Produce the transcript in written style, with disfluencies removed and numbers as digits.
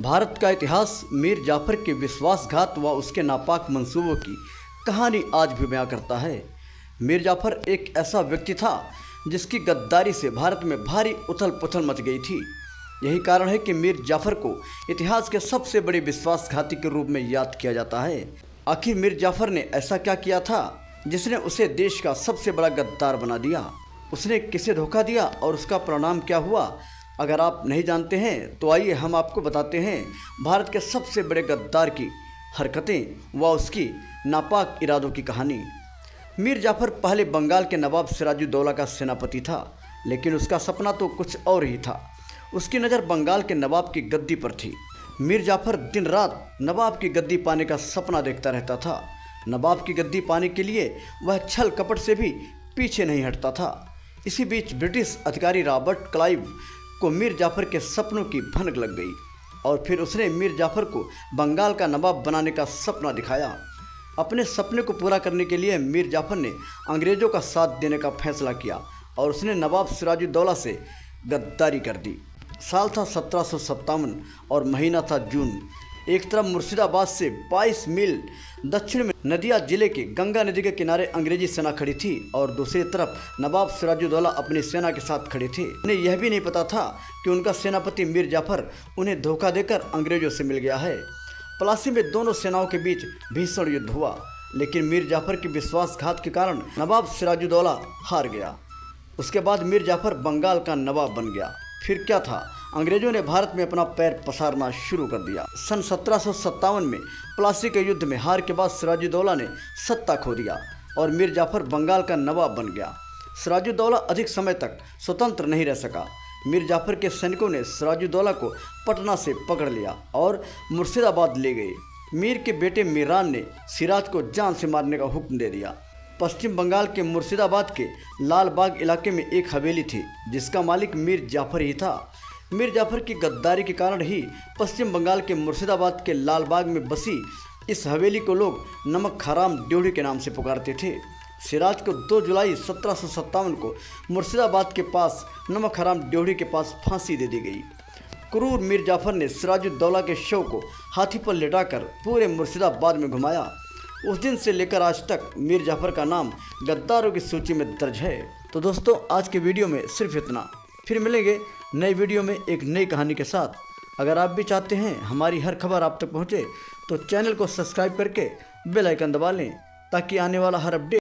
भारत का इतिहास मीर जाफर के विश्वासघात व उसके नापाक मंसूबों की कहानी आज भी बयां करता है। मीर जाफर एक ऐसा व्यक्ति था जिसकी गद्दारी से भारत में भारी उथल पुथल मच गई थी। यही कारण है कि मीर जाफर को इतिहास के सबसे बड़े विश्वासघाती के रूप में याद किया जाता है। आखिर मीर जाफर ने ऐसा क्या किया था जिसने उसे देश का सबसे बड़ा गद्दार बना दिया? उसने किसे धोखा दिया और उसका परिणाम क्या हुआ? अगर आप नहीं जानते हैं तो आइए हम आपको बताते हैं भारत के सबसे बड़े गद्दार की हरकतें व उसकी नापाक इरादों की कहानी। मीर जाफर पहले बंगाल के नवाब सिराजुद्दौला का सेनापति था, लेकिन उसका सपना तो कुछ और ही था। उसकी नज़र बंगाल के नवाब की गद्दी पर थी। मीर जाफर दिन रात नवाब की गद्दी पाने का सपना देखता रहता था। नवाब की गद्दी पाने के लिए वह छल कपट से भी पीछे नहीं हटता था। इसी बीच ब्रिटिश अधिकारी रॉबर्ट क्लाइव को मीर जाफर के सपनों की भनक लग गई और फिर उसने मीर जाफर को बंगाल का नवाब बनाने का सपना दिखाया। अपने सपने को पूरा करने के लिए मीर जाफर ने अंग्रेज़ों का साथ देने का फैसला किया और उसने नवाब सिराजुद्दौला से गद्दारी कर दी। साल था 1757 और महीना था जून। एक तरफ मुर्शिदाबाद से 22 मील दक्षिण में नदिया जिले के गंगा नदी के किनारे अंग्रेजी सेना खड़ी थी और दूसरी तरफ नवाब सिराजुद्दौला अपनी सेना के साथ खड़े थे। उन्हें यह भी नहीं पता था कि उनका सेनापति मीर जाफर उन्हें धोखा देकर अंग्रेजों से मिल गया है। प्लासी में दोनों सेनाओं के बीच भीषण युद्ध हुआ, लेकिन मीर जाफर के विश्वासघात के कारण नवाब सिराजुद्दौला हार गया। उसके बाद मीर जाफर बंगाल का नवाब बन गया। फिर क्या था, अंग्रेजों ने भारत में अपना पैर पसारना शुरू कर दिया। सन 1757 में प्लासी के युद्ध में हार के बाद सिराजुद्दौला ने सत्ता खो दिया और मीर जाफर बंगाल का नवाब बन गया। सिराजुद्दौला अधिक समय तक स्वतंत्र नहीं रह सका। मीर जाफर के सैनिकों ने सिराजुद्दौला को पटना से पकड़ लिया और मुर्शिदाबाद ले गए। मीर के बेटे मीरान ने सिराज को जान से मारने का हुक्म दे दिया। पश्चिम बंगाल के मुर्शिदाबाद के लाल बाग इलाके में एक हवेली थी जिसका मालिक मीर जाफर ही था। मीर जाफर की गद्दारी के कारण ही पश्चिम बंगाल के मुर्शिदाबाद के लाल बाग में बसी इस हवेली को लोग नमक हराम ड्योढ़ी के नाम से पुकारते थे। सिराज को 2 जुलाई 1757 को मुर्शिदाबाद के पास नमक हराम ड्योढ़ी के पास फांसी दे दी गई। क्रूर मीर जाफर ने सिराजुद्दौला के शव को हाथी पर लेटाकर पूरे मुर्शिदाबाद में घुमाया। उस दिन से लेकर आज तक मीर जाफर का नाम गद्दारों की सूची में दर्ज है। तो दोस्तों, आज के वीडियो में सिर्फ इतना। फिर मिलेंगे नई वीडियो में एक नई कहानी के साथ। अगर आप भी चाहते हैं हमारी हर खबर आप तक पहुंचे तो चैनल को सब्सक्राइब करके बेल आइकन दबा लें ताकि आने वाला हर अपडेट